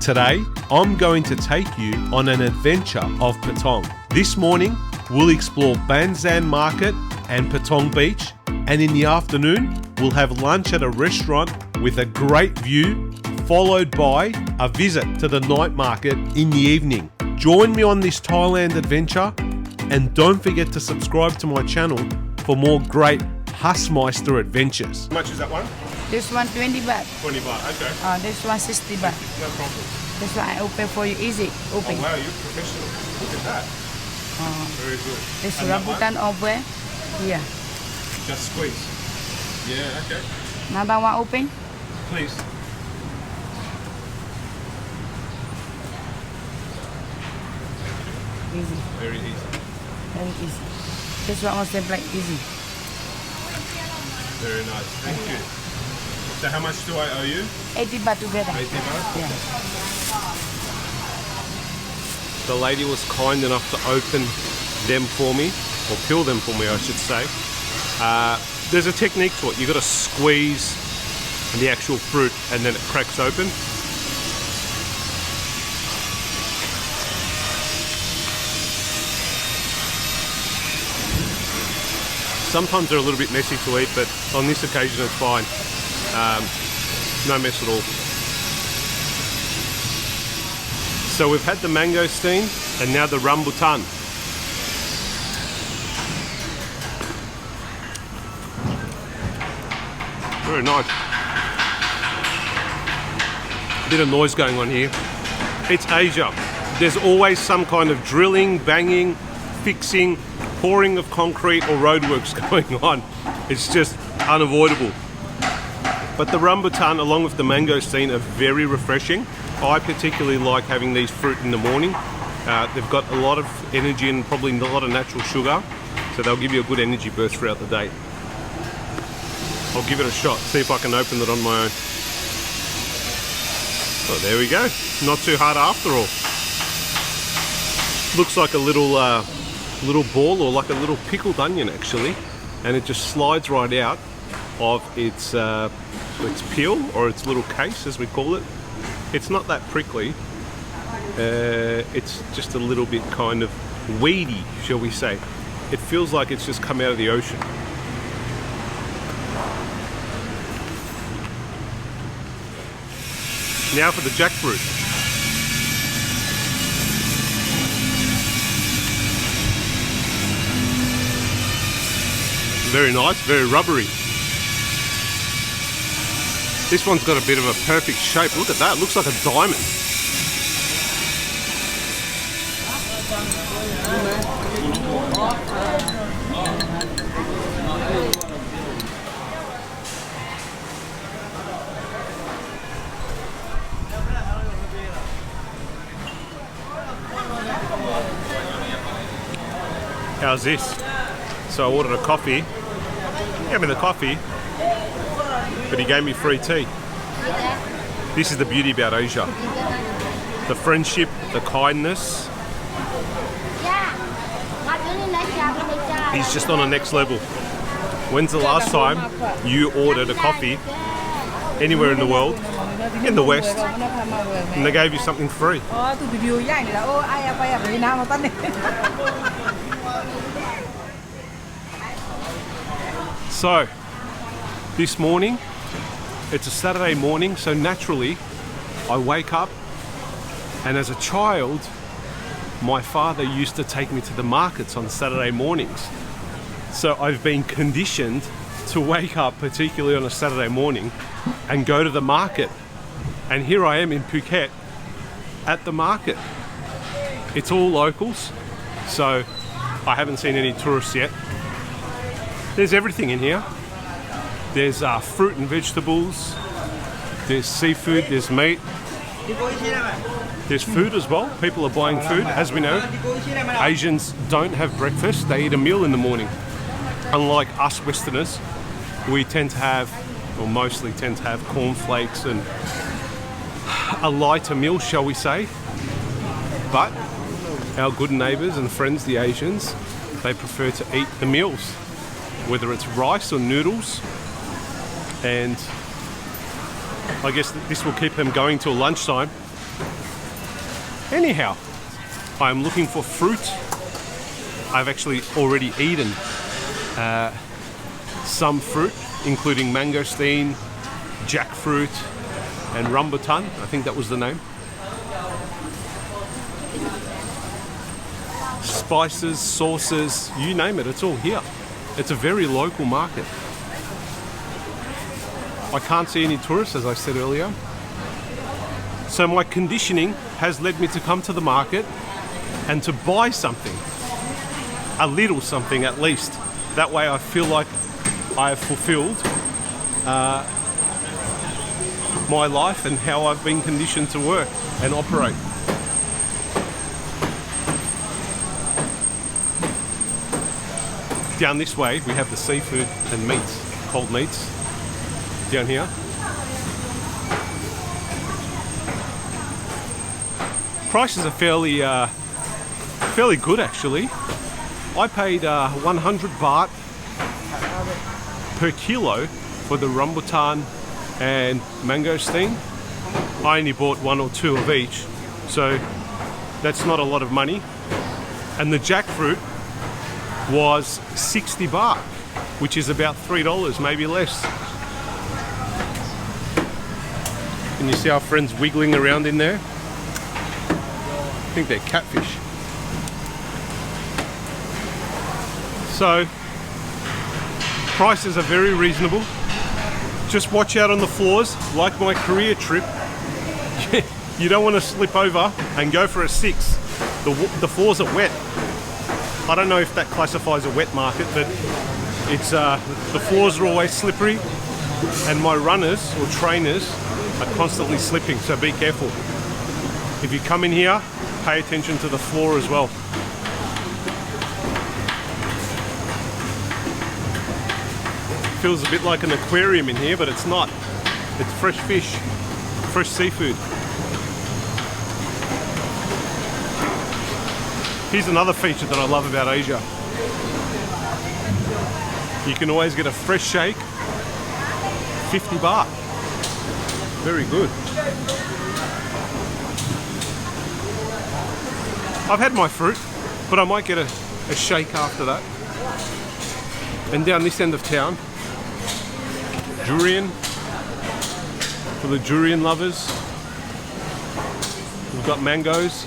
Today, I'm going to take you on an adventure of Patong. This morning, we'll explore Banzaan Market and Patong Beach, and in the afternoon, we'll have lunch at a restaurant with a great view, followed by a visit to the night market in the evening. Join me on this Thailand adventure, and don't forget to subscribe to my channel for more great Hausmeister adventures. How much is that one? This one 20 baht. 20 baht, okay. This one 60 baht. No problem. This one I open for you, easy. Open. Oh wow, you're professional. Look at that. Very good. This rambutan over here. Just squeeze. Yeah, okay. Another one open. Please. Easy. Very easy. Very easy. This one also like easy. Very nice. Thank you. So how much do I owe you? 80 baht together. 80 baht? Yeah. The lady was kind enough to open them for me, or peel them for me I should say. There's a technique to it. You've got to squeeze the actual fruit and then it cracks open. Sometimes they're a little bit messy to eat, but on this occasion it's fine. No mess at all. So we've had the mangosteen and now the rambutan. Very nice. Bit of noise going on here. It's Asia. There's always some kind of drilling, banging, fixing, pouring of concrete or roadworks going on. It's just unavoidable. But the rambutan along with the mangosteen are very refreshing. I particularly like having these fruit in the morning. They've got a lot of energy and probably a lot of natural sugar, so they'll give you a good energy burst throughout the day. I'll give it a shot, see if I can open it on my own. Oh, there we go. Not too hard after all. Looks like a little ball, or like a little pickled onion actually, and it just slides right out of its peel, or its little case as we call it. It's not that prickly, it's just a little bit kind of weedy, shall we say. It feels like it's just come out of the ocean. Now for the jackfruit. Very nice, very rubbery. This one's got a bit of a perfect shape. Look at that, it looks like a diamond. How's this? So I ordered a coffee. He gave me the coffee, but he gave me free tea. This is the beauty about Asia. The friendship, the kindness. He's just on a next level. When's the last time you ordered a coffee anywhere in the world, in the West, and they gave you something free? So, this morning, it's a Saturday morning, so naturally I wake up, and as a child my father used to take me to the markets on Saturday mornings. So I've been conditioned to wake up, particularly on a Saturday morning, and go to the market. And here I am in Phuket at the market. It's all locals, so I haven't seen any tourists yet. There's everything in here. There's fruit and vegetables, there's seafood, there's meat, there's food as well. People are buying food. As we know, Asians don't have breakfast, they eat a meal in the morning. Unlike us Westerners, we tend to have, or mostly tend to have, cornflakes and a lighter meal, shall we say. But our good neighbours and friends, the Asians, they prefer to eat the meals, whether it's rice or noodles. And I guess this will keep them going till lunchtime. Anyhow, I'm looking for fruit. I've actually already eaten some fruit, including mangosteen, jackfruit, and rambutan. I think that was the name. Spices, sauces, you name it, it's all here. It's a very local market. I can't see any tourists, as I said earlier. So my conditioning has led me to come to the market and to buy something. A little something at least. That way I feel like I have fulfilled my life and how I've been conditioned to work and operate. Down this way we have the seafood and meats, cold meats down here. Prices are fairly good actually. I paid 100 baht per kilo for the rambutan and mangosteen. I only bought 1 or 2 of each, so that's not a lot of money. And the jackfruit was 60 baht, which is about $3, maybe less. Can you see our friends wiggling around in there? I think they're catfish. So, prices are very reasonable. Just watch out on the floors, like my career trip. You don't want to slip over and go for a 6. The floors are wet. I don't know if that classifies a wet market, but it's the floors are always slippery, and my runners or trainers are constantly slipping, so be careful. If you come in here, pay attention to the floor as well. Feels a bit like an aquarium in here, but it's not. It's fresh fish, fresh seafood. Here's another feature that I love about Asia. You can always get a fresh shake, 50 baht. Very good. I've had my fruit, but I might get a shake after that. And down this end of town, durian, for the durian lovers. We've got mangoes,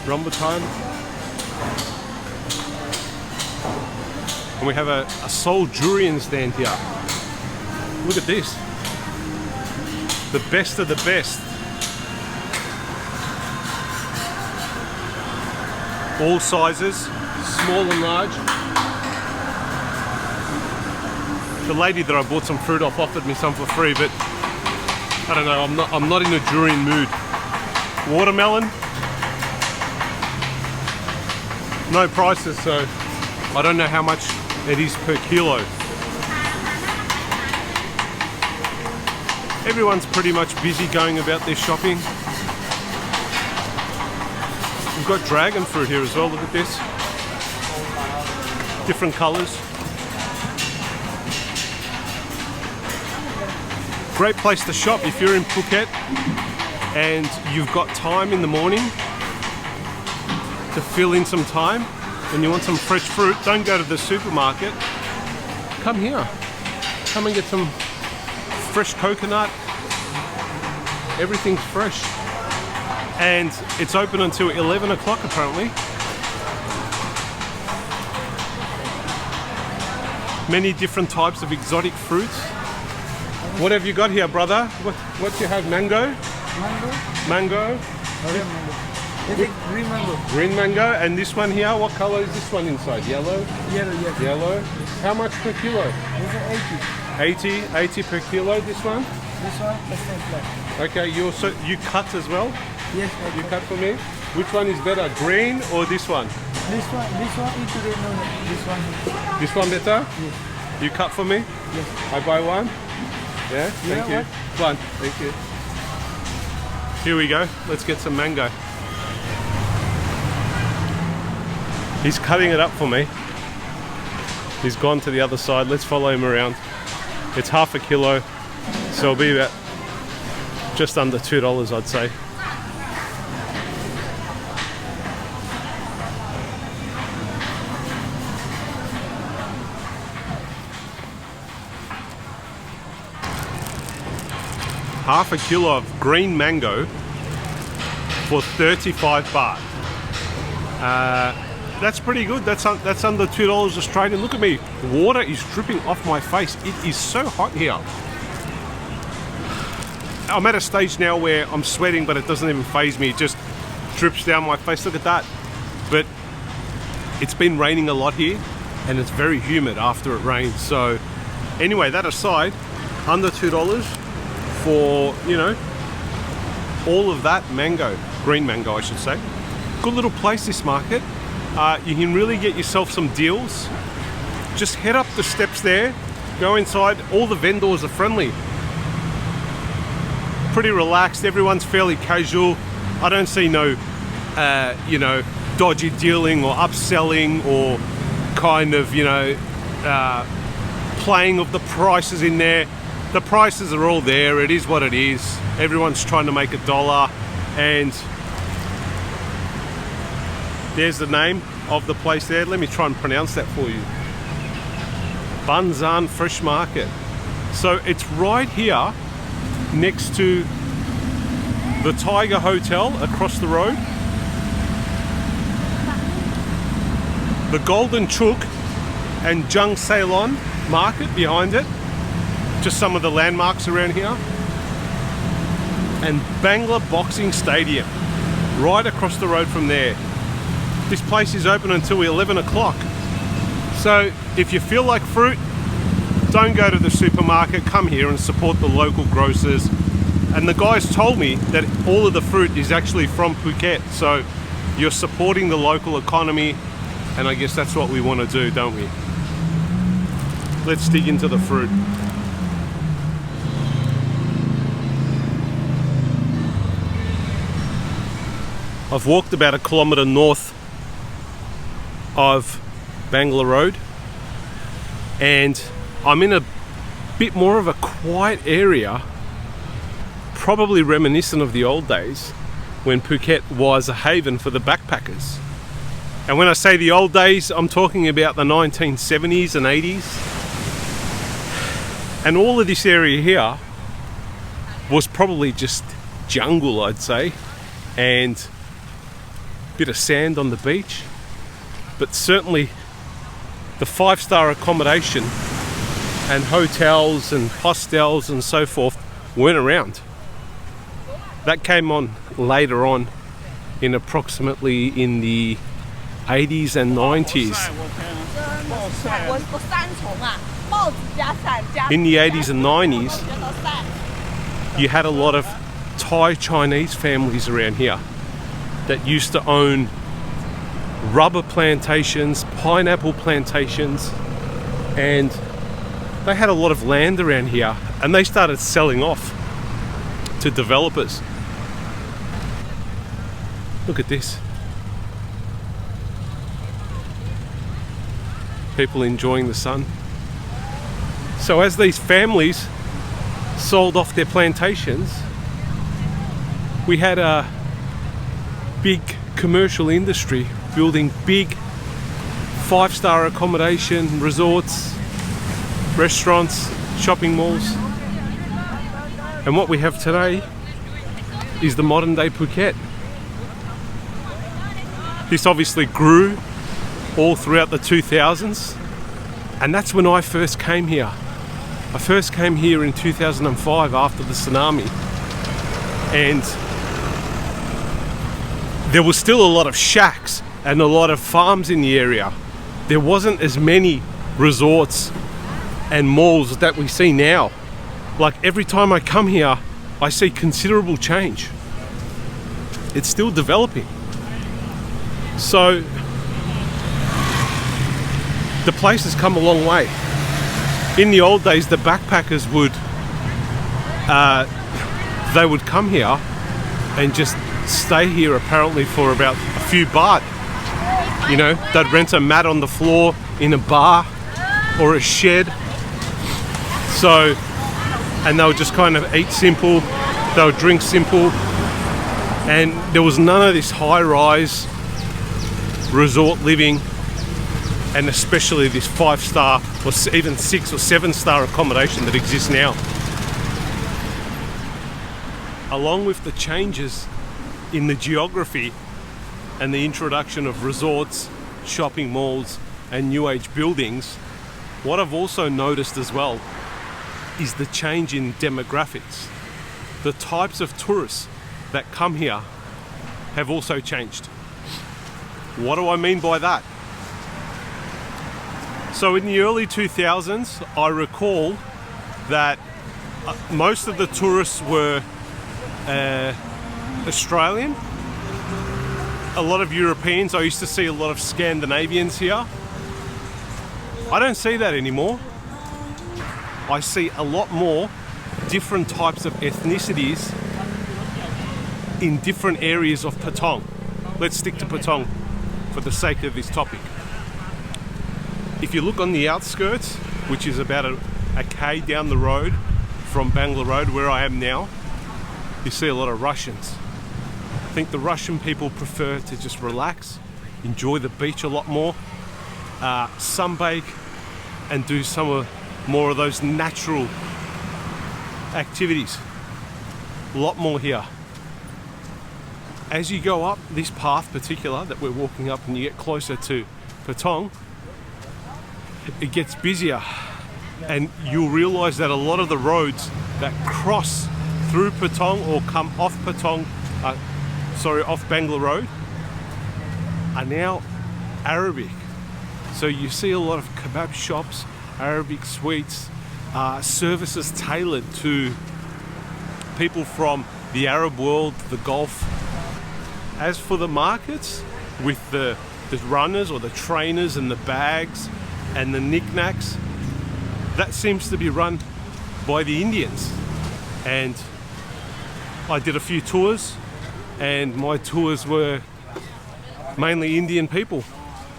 rambutan, and we have a Seoul durian stand here. Look at this, the best of the best. All sizes, small and large. The lady that I bought some fruit off offered me some for free, but I don't know, I'm not in a durian mood. Watermelon, no prices, so I don't know how much it is per kilo. Everyone's pretty much busy going about their shopping. We've got dragon fruit here as well, look at this. Different colours. Great place to shop if you're in Phuket and you've got time in the morning to fill in some time and you want some fresh fruit. Don't go to the supermarket. Come here. Come and get some fresh coconut. Everything's fresh. And it's open until 11 o'clock apparently. Many different types of exotic fruits. What have you got here, brother? What you have? Mango? Mango? Mango. Is it green mango? Green mango. And this one here, what color is this one inside? Yellow? Yellow, yes. Yellow. How much per kilo? This is 80. 80 per kilo, this one? This one, percent flat. Okay, you cut as well? Yes, You cut for me? Which one is better, green or this one? This one is red, no, this one. This one better? Yes. You cut for me? Yes. I buy one? Yeah, thank you. One, thank you. Here we go, let's get some mango. He's cutting it up for me. He's gone to the other side, let's follow him around. It's half a kilo, so it'll be about just under $2, I'd say. half a kilo of green mango for 35 baht. That's pretty good. That's under $2 Australian. Look at me. Water is dripping off my face. It is so hot here. I'm at a stage now where I'm sweating, but it doesn't even faze me. It just drips down my face. Look at that. But it's been raining a lot here, and it's very humid after it rains. So anyway, that aside, under $2 for, you know, all of that mango, green mango I should say. Good little place, this market. You can really get yourself some deals. Just head up the steps there, go inside. All the vendors are friendly, pretty relaxed. Everyone's fairly casual. I don't see no you know, dodgy dealing or upselling or kind of, you know, playing of the prices in there. The prices are all there. It is what it is. Everyone's trying to make $1, and there's the name of the place there. Let me try and pronounce that for you. Banzaan Fresh Market. So it's right here next to the Tiger Hotel across the road. The Golden Chook and Jung Ceylon Market behind it. Just some of the landmarks around here. And Bangla Boxing Stadium right across the road from there. This place is open until 11 o'clock. So if you feel like fruit, don't go to the supermarket, come here and support the local grocers. And the guys told me that all of the fruit is actually from Phuket, so you're supporting the local economy, and I guess that's what we want to do, don't we? Let's dig into the fruit. I've walked about 1 kilometre north of Bangla Road, and I'm in a bit more of a quiet area, probably reminiscent of the old days when Phuket was a haven for the backpackers. And when I say the old days, I'm talking about the 1970s and 80s. And all of this area here was probably just jungle, I'd say, and a bit of sand on the beach. But certainly the 5-star accommodation and hotels and hostels and so forth weren't around. That came on later on, in approximately in the 80s and 90s. In the 80s and 90s, you had a lot of Thai Chinese families around here that used to own rubber plantations, pineapple plantations, and they had a lot of land around here, and they started selling off to developers. Look at this. People enjoying the sun. So as these families sold off their plantations, we had a big commercial industry building big 5-star accommodation, resorts, restaurants, shopping malls. And what we have today is the modern day Phuket. This obviously grew all throughout the 2000s, and that's when I first came here. I first came here in 2005 after the tsunami, and there was still a lot of shacks and a lot of farms in the area. There wasn't as many resorts and malls that we see now. Like every time I come here, I see considerable change. It's still developing. So the place has come a long way. In the old days, the backpackers would come here and just stay here apparently for about a few baht. You know, they'd rent a mat on the floor in a bar or a shed. So, and they would just kind of eat simple, they would drink simple, and there was none of this high-rise resort living, and especially this 5-star or even 6 or 7-star accommodation that exists now. along with the changes in the geography and the introduction of resorts, shopping malls, and new age buildings, what I've also noticed as well is the change in demographics. The types of tourists that come here have also changed. What do I mean by that? So in the early 2000s, I recall that most of the tourists were Australian, a lot of Europeans. I used to see a lot of Scandinavians here. I don't see that anymore. I see a lot more different types of ethnicities in different areas of Patong. Let's stick to Patong for the sake of this topic. If you look on the outskirts, which is about a K down the road from Bangla Road, where I am now, you see a lot of Russians. I think the Russian people prefer to just relax, enjoy the beach a lot more, sunbake, and do more of those natural activities. A lot more here. As you go up this path particular that we're walking up and you get closer to Patong, it gets busier, and you'll realize that a lot of the roads that cross through Patong or come off Patong, off Bangla Road, are now Arabic. So you see a lot of kebab shops, Arabic sweets, services tailored to people from the Arab world, the Gulf. As for the markets, with the runners or the trainers and the bags and the knickknacks, that seems to be run by the Indians. And I did a few tours, and my tours were mainly Indian people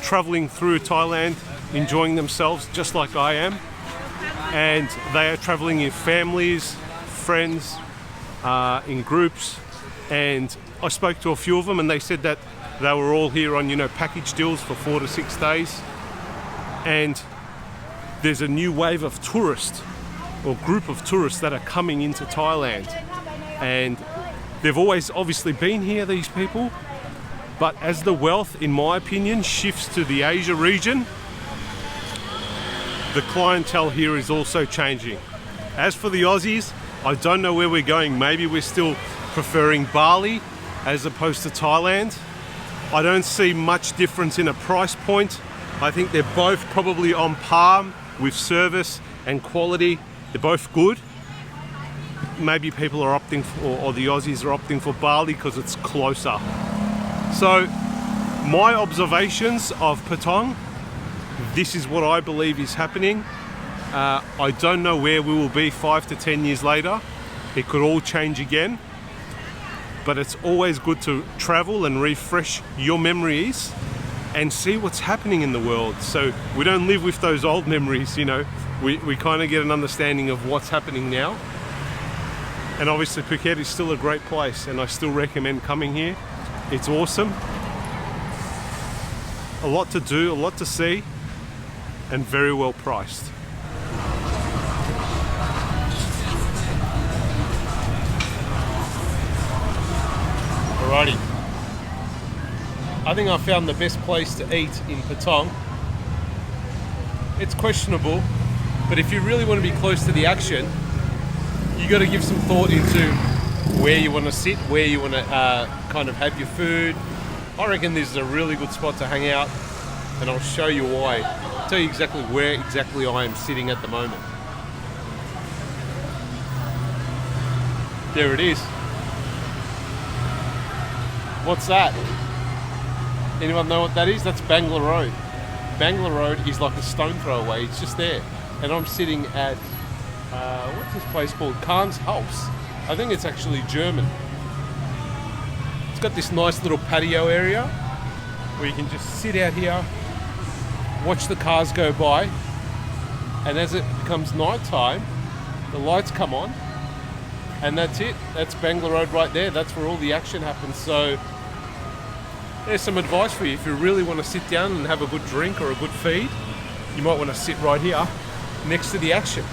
traveling through Thailand, enjoying themselves just like I am. And they are traveling in families, friends, in groups. And I spoke to a few of them, and they said that they were all here on, package deals for 4 to 6 days. And there's a new wave of tourists, or group of tourists, that are coming into Thailand. And they've always obviously been here, these people. But as the wealth, in my opinion, shifts to the Asia region, the clientele here is also changing. As for the Aussies, I don't know where we're going. Maybe we're still preferring Bali as opposed to Thailand. I don't see much difference in a price point. I think they're both probably on par with service and quality. They're both good. Maybe people are opting for, or the Aussies are opting for Bali because it's closer. So my observations of Patong, this is what I believe is happening. I don't know where we will be 5 to 10 years later. It could all change again. But it's always good to travel and refresh your memories and see what's happening in the world. So we don't live with those old memories, we kind of get an understanding of what's happening now. And obviously Phuket is still a great place, and I still recommend coming here. It's awesome. A lot to do, a lot to see, and very well priced. Alrighty. I think I found the best place to eat in Patong. It's questionable, but if you really want to be close to the action, you got to give some thought into where you want to sit, where you want to kind of have your food. I reckon this is a really good spot to hang out, and I'll show you why. I'll tell you exactly where I am sitting at the moment. There it is. What's that? Anyone know what that is? That's Bangla Road. Bangla Road is like a stone throw away. It's just there. And I'm sitting at, what's this place called? Khan's Haus. I think it's actually German. It's got this nice little patio area where you can just sit out here, watch the cars go by, and as it becomes night time, the lights come on, and that's it. That's Bangla Road right there. That's where all the action happens. So there's some advice for you. If you really want to sit down and have a good drink or a good feed, you might want to sit right here next to the action.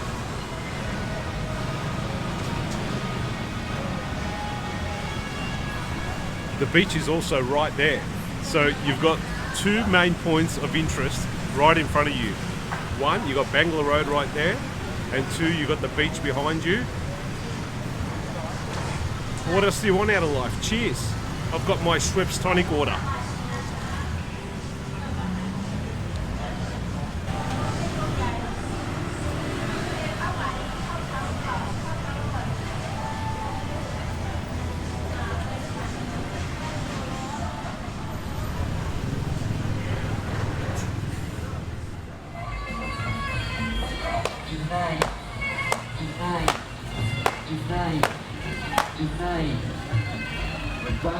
the beach is also right there. So you've got two main points of interest right in front of you. One, you got Bangla Road right there, and two, you got the beach behind you. What else do you want out of life? Cheers. I've got my Schweppes tonic water.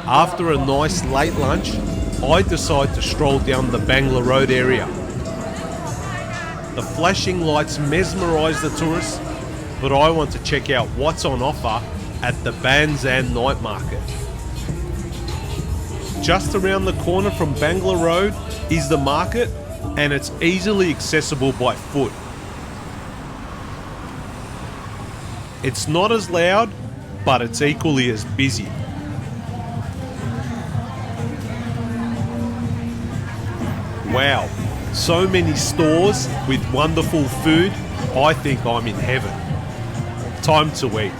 After a nice late lunch, I decide to stroll down the Bangla Road area. The flashing lights mesmerise the tourists, but I want to check out what's on offer at the Banzaan Night Market. Just around the corner from Bangla Road is the market, and it's easily accessible by foot. It's not as loud, but it's equally as busy. Wow, so many stores with wonderful food. I think I'm in heaven. Time to eat.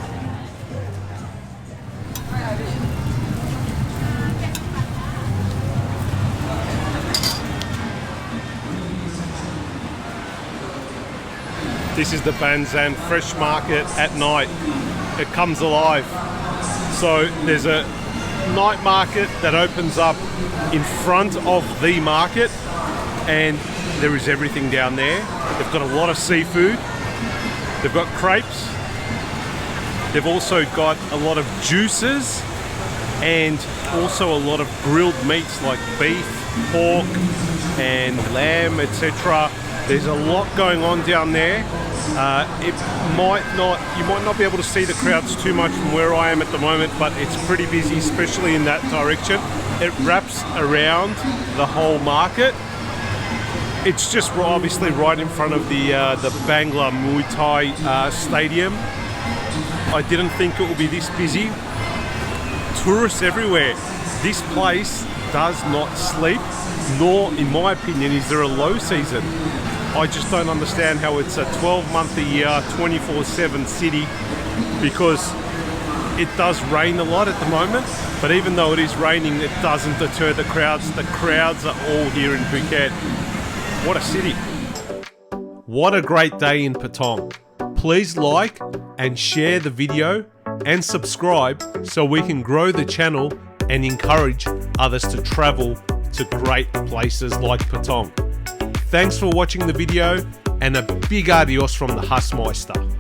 This is the Banzaan Fresh Market at night. It comes alive. So there's a night market that opens up in front of the market, and there is everything down there. They've got a lot of seafood. They've got crepes. They've also got a lot of juices and also a lot of grilled meats like beef, pork and lamb, etc. There's a lot going on down there. You might not be able to see the crowds too much from where I am at the moment, but it's pretty busy, especially in that direction. It wraps around the whole market. It's just obviously right in front of the Bangla Muay Thai stadium. I didn't think it would be this busy. Tourists everywhere. This place does not sleep, nor, in my opinion, is there a low season. I just don't understand how it's a 12-month-a-year, 24/7 city, because it does rain a lot at the moment, but even though it is raining, it doesn't deter the crowds. The crowds are all here in Phuket. What a city. What a great day in Patong. Please like and share the video and subscribe so we can grow the channel and encourage others to travel to great places like Patong. Thanks for watching the video, and a big adios from the Haus Meister.